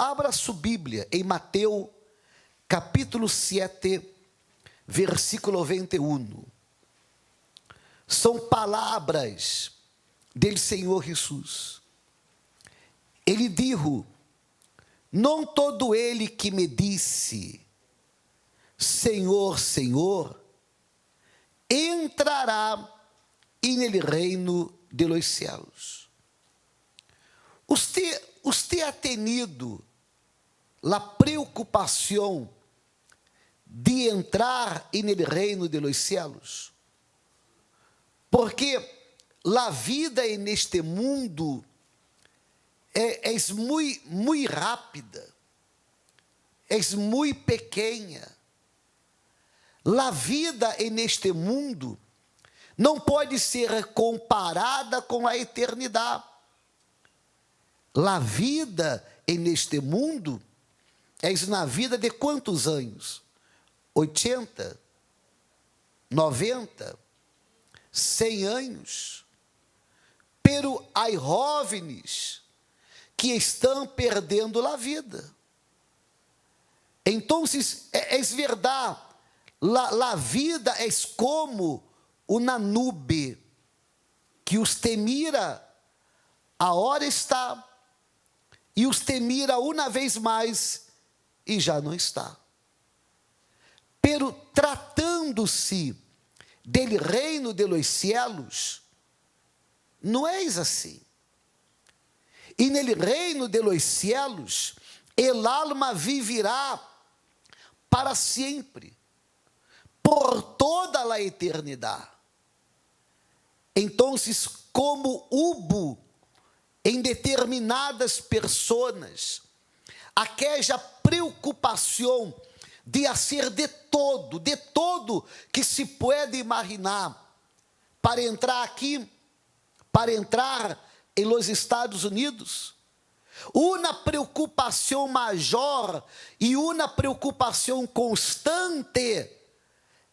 abra sua Bíblia em Mateus, capítulo 7, versículo 21. São palavras do Senhor Jesus. Ele disse: não todo ele que me disse, Senhor, Senhor, entrará no reino de los céus. Usted ha tenido a preocupação de entrar no reino de los céus? Porque a vida neste mundo é muito rápida, é muito pequena. A vida neste mundo não pode ser comparada com a eternidade. A vida neste mundo é na vida de quantos anos? 80, 90, 100 anos. Pero há jovens que estão perdendo a vida. Então, é verdade, a vida é como uma nube que usted mira, a hora está, e usted mira uma vez mais e já não está. Pero tratando-se del reino de los cielos, não é assim. E nele reino de los cielos, el alma vivirá para sempre, por toda a eternidade. Então, como hubo em determinadas pessoas aquela preocupação de fazer de todo que se pode imaginar para entrar aqui, para entrar em los Estados Unidos, uma preocupação maior e uma preocupação constante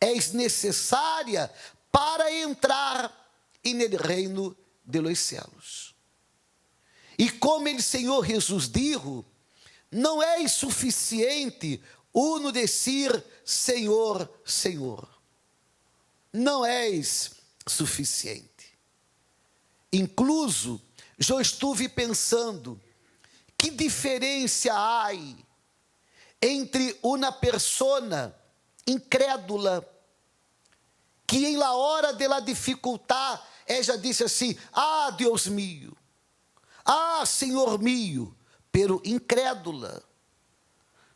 é necessária para entrar no reino de los céus. E como o Senhor Jesus disse, não é suficiente uno dizer Senhor, Senhor. Não é suficiente. Incluso, eu estive pensando, que diferença há entre uma pessoa incrédula, que em la hora de la dificuldade, ela disse assim: ah, Deus mío, ah, Senhor mío, pero incrédula.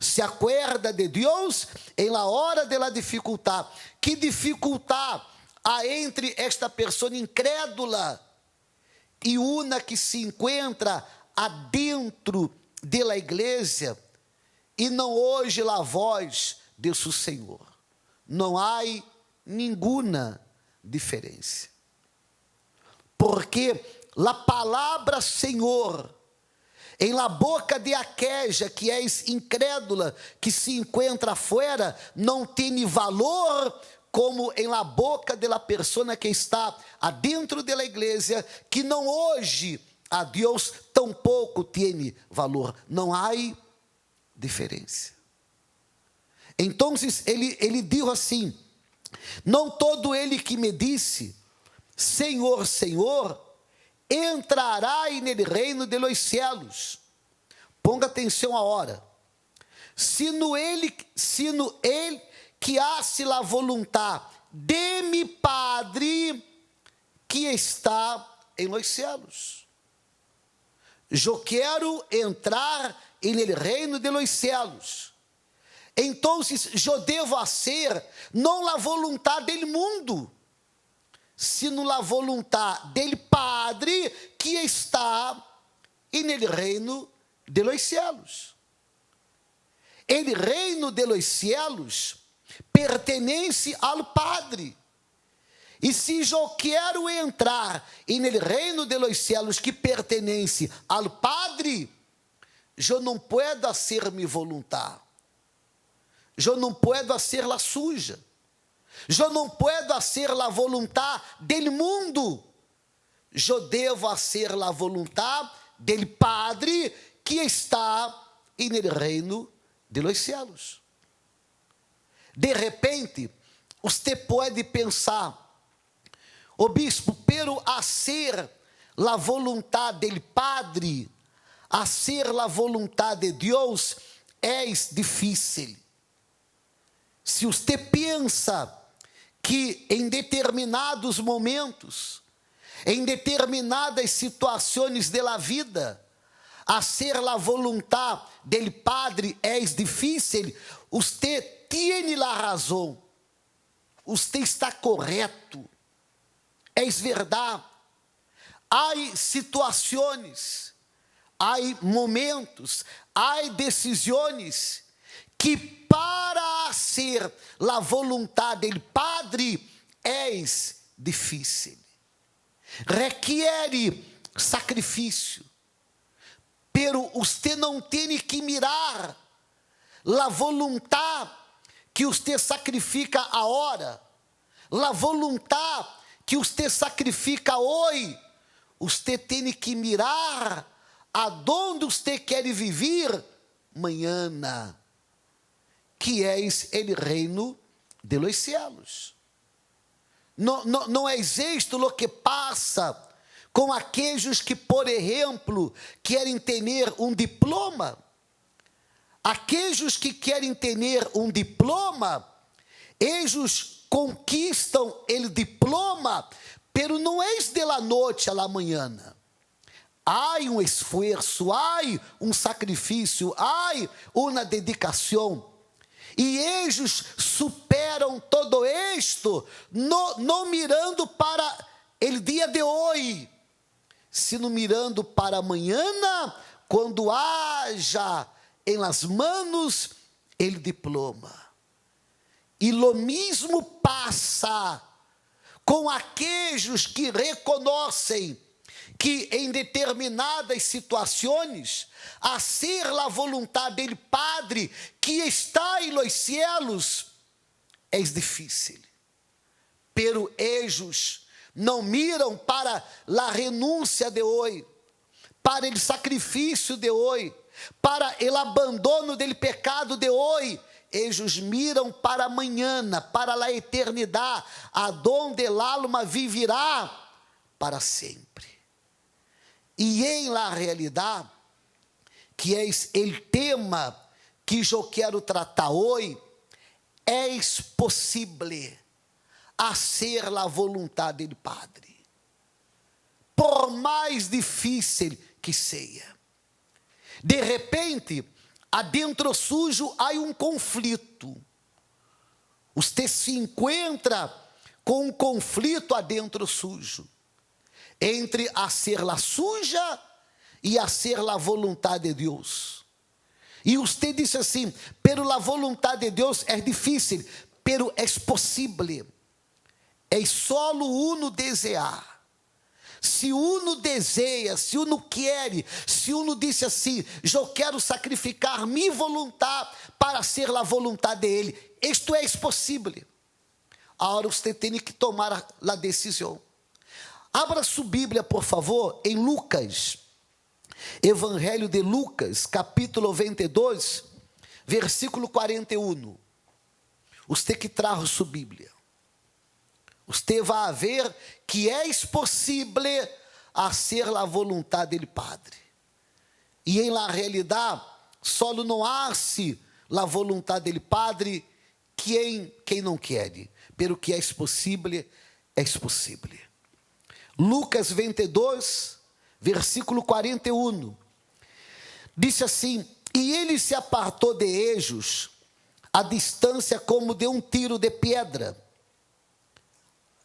Se acuerda de Deus em la hora de la dificuldade. Que dificuldade há entre esta pessoa incrédula e uma que se encontra adentro de la igreja e não ouve a voz de seu Senhor? Não há nenhuma diferença. Porque a palavra Senhor em la boca de aquella que é incrédula, que se encontra afuera, não tem valor como em la boca de la persona que está adentro de la igreja, que não ouve a Deus, tampouco tem valor. Não há diferença. Então, ele disse assim: não todo ele que me disse, Senhor, Senhor, entrará no reino de los céus. Ponga atenção a hora. Sino ele que hace la voluntad de mi Padre que está em los céus. Eu quero entrar no reino de los céus. Então, eu devo fazer não a vontade do mundo, sino a vontade del Padre que está no reino de los céus. O reino de los céus pertence ao Padre. E se eu quero entrar no reino de los céus que pertence ao Padre, eu não posso fazer minha vontade. Eu não posso fazer la suja. Eu não posso fazer a vontade do mundo. Eu devo fazer a vontade do Padre que está e no reino de los cielos. De repente, você pode pensar, o bispo, pero hacer la voluntad del Padre, hacer la voluntad de Deus é difícil. Se você pensa que em determinados momentos, em determinadas situações da vida, hacer la voluntad del Padre é difícil, você tem a razão, você está correto, é verdade. Há situações, há momentos, há decisões que para ser a vontade del Padre é difícil. Requer sacrifício, pero você não tem que mirar a vontade que você sacrifica agora, a vontade que você sacrifica hoje. Você tem que mirar aonde você quer viver amanhã, que é o reino de los cielos. Não é isto o que passa com aqueles que, por exemplo, querem ter diploma. Aqueles que querem ter diploma, eles conquistam o diploma, pero não é de la noite a la manhã. Há esforço, há sacrifício, há uma dedicação. E eles superam todo isto, não mirando para o dia de hoje, sino mirando para amanhã, quando haja em las manos o diploma. E lo mesmo passa com aqueles que reconhecem que em determinadas situações, a ser a vontade do Padre que está em los cielos é difícil. Pero eles não miram para a renúncia de hoje, para o sacrifício de hoje, para o abandono do pecado de hoje. Eles miram para amanhã, para a eternidade, aonde el alma vivirá para sempre. E em la realidade, que é o tema que eu quero tratar hoje, é possível hacer a vontade do Padre, por mais difícil que seja. De repente, adentro sujo há conflito. Você se encontra com conflito adentro sujo, entre a ser la suja e a ser la vontade de Deus. E você disse assim, pero la vontade de Deus é difícil, pero é possível. É solo uno desejar. Se uno deseja, se uno quer, se uno disse assim, eu quero sacrificar minha vontade para ser a vontade dele, isto é possível. Agora você tem que tomar a decisão. Abra sua Bíblia, por favor, em Lucas, Evangelho de Lucas, capítulo 22, versículo 41. Você que traz sua Bíblia, você vai ver que é possível hacer a vontade do Padre. E em la realidade, só não hace a vontade do Padre quem não quer, pero que é possível, é possível. Lucas 22, versículo 41, disse assim, e ele se apartou de eles, a distância como de um tiro de pedra.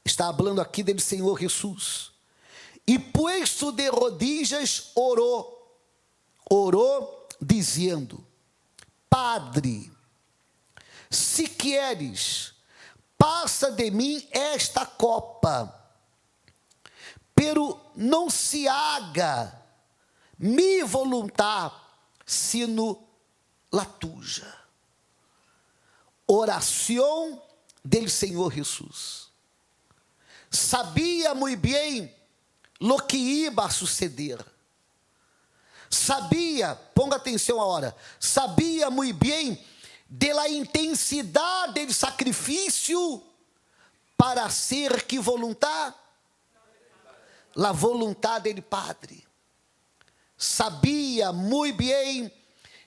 Está falando aqui do Senhor Jesus. E puesto de rodillas, orou, dizendo, Padre, se queres, passa de mim esta copa, pero não se haga mi voluntad, sino la tuya. Oração del Senhor Jesus. Sabia muito bem lo que iba a suceder. sabia, ponga atenção agora, sabia muito bem da intensidade do sacrifício para ser que voluntad, la voluntad del Padre. Sabia muito bem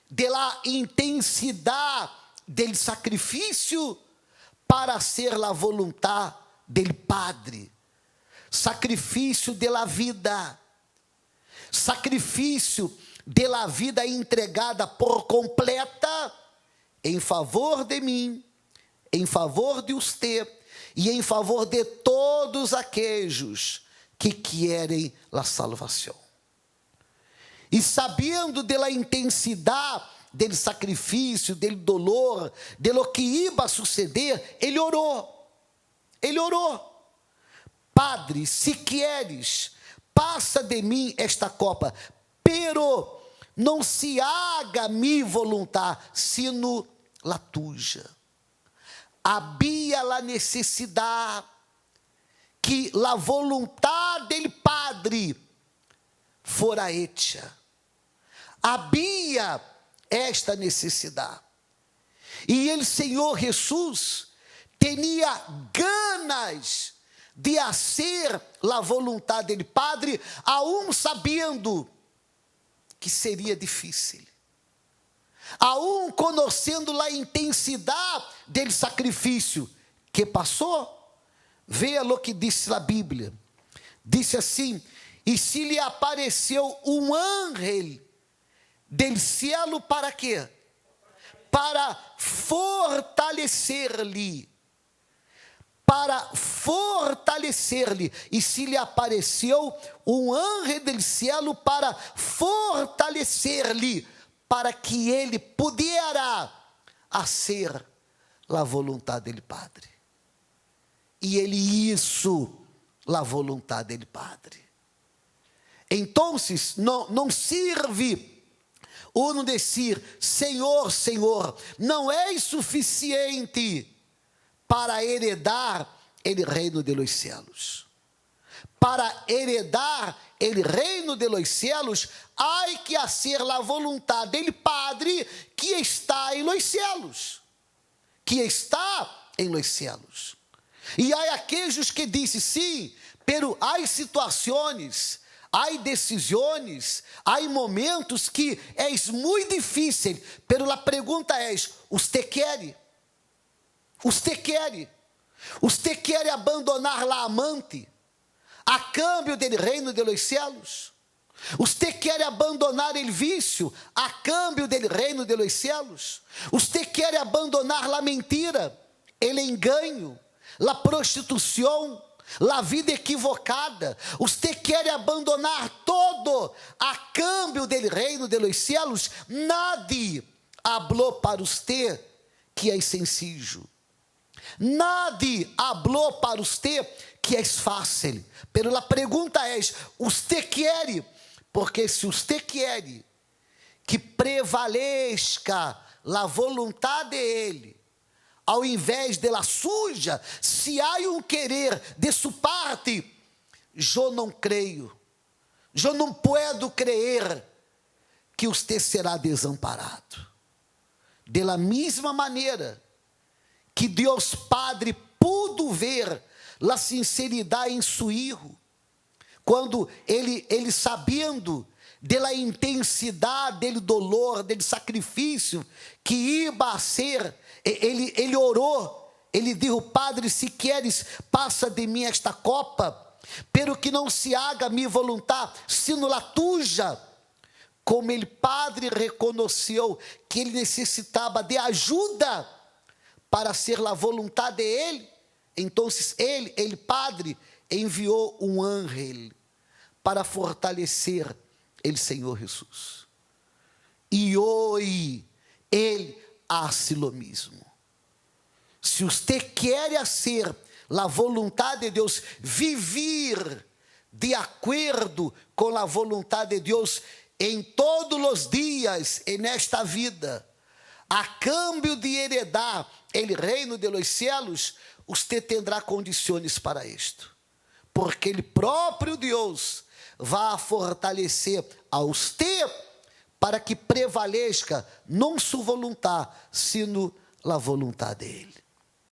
da intensidade do sacrifício para ser la voluntad del Padre. Sacrifício de la vida. Sacrifício de la vida entregada por completa em favor de mim, em favor de você e em favor de todos aqueles que querem a salvação. E sabendo da intensidade do sacrifício, do dolor, de lo que iba a suceder, ele orou. Ele orou. Padre, se queres, passa de mim esta copa, pero não se haga mi voluntad, sino la tuya. Havia a necessidade que la voluntad del Padre fora hecha. Havia esta necessidade. E o Senhor Jesus tinha ganas de fazer a vontade do Padre, aún sabendo que seria difícil, aún conhecendo a intensidade do sacrifício que passou. Veja o que disse a Bíblia. Disse assim: e se lhe apareceu um anjo del cielo, para quê? Para fortalecer-lhe. Para fortalecer-lhe. E se lhe apareceu um anjo del cielo para fortalecer-lhe, para que ele pudera fazer a vontade do Padre. E ele hizo a vontade do Padre. Então, não serve uno dizer: Senhor, Senhor, não é suficiente para heredar o reino de los cielos. Para heredar o reino de los cielos, há que fazer a vontade do Padre que está em los cielos. Que está em los cielos. E há aqueles que dizem: sim, pero há situações, há decisões, há momentos que é muito difícil, pero a pergunta é: você quer? Você quer? Você quer abandonar a amante a cambio do reino de los cielos? Você quer abandonar o vício a cambio do reino de los cielos? Você quer abandonar a mentira, o engano, a prostituição, a vida equivocada? Você quer abandonar todo a cambio do reino de los cielos? Nadie hablou para você que é sencillo. Nadie hablou para você que é fácil. Pero a pergunta é: você quer? Porque se você quer que prevaleça a vontade dele, ao invés de la suja, se há um querer de sua parte, eu não creio, eu não puedo crer que você será desamparado. De la mesma maneira que Deus Padre pudo ver a sinceridade em seu Filho, quando ele sabendo da intensidade do dolor, do sacrifício que iba a ser, ele orou, ele disse: Padre, se queres, passa de mim esta copa, pero que não se haga mi voluntad, sino la tuya. Como ele, Padre, reconheceu que ele necessitava de ajuda para ser a vontade dele, então ele, Padre, enviou um anjo para fortalecer o Senhor Jesus. E hoje ele hace lo mesmo. Se você quer ser a vontade de Deus, viver de acordo com a vontade de Deus em todos os dias nesta vida, a cambio de heredar o reino de los cielos, você terá condições para isto, porque o próprio Deus vai fortalecer a você para que prevaleça não sua vontade, sino a vontade dele.